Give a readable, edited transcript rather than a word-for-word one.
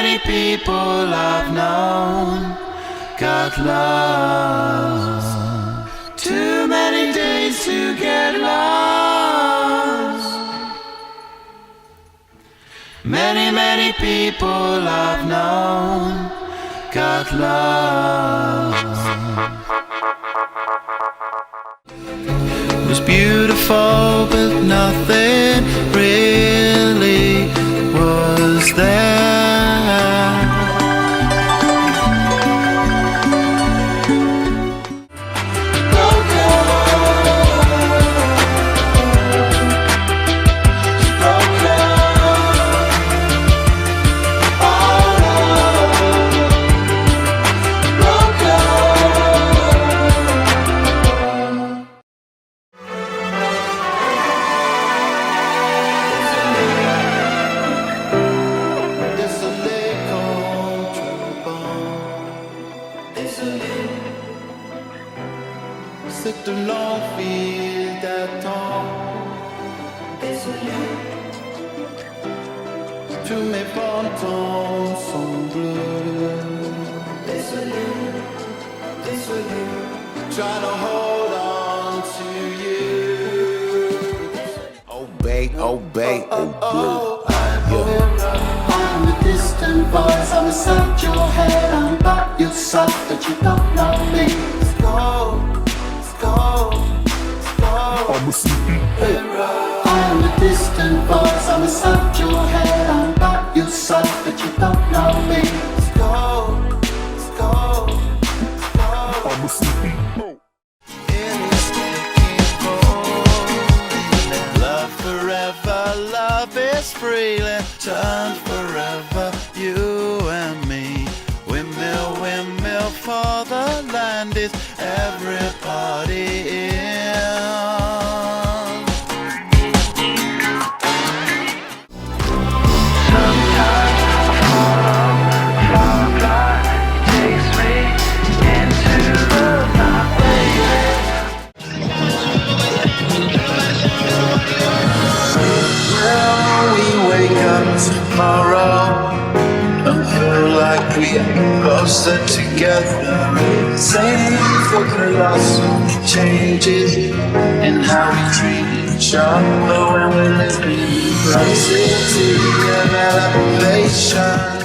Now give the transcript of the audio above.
many people I've known got lost. Too many days to get lost. Many people I've known got lost. It was beautiful, but nothing really was there. C'est de l'envie d'attendre. Désolé. Tous mes pantons sont bleus. Désolé, désolé. Try to hold on to you. Oh babe, oh babe, oh blue. I'm a distant voice, I'm inside your head, I'm by your side, but you don't know me. Let's go. I'm a distant voice, I'm inside your head, I'm by your side, but you don't know me. Let's go. I'm a in this looking for love forever, love is freely turned forever, you and me. Windmill, windmill for the land is everybody in. Sometimes I follow firefly, it takes me into the night, baby. Well, we wake up tomorrow and feel like we are closer together. Same for the lost changes in how we treat each other when we're living in proximity of elevation.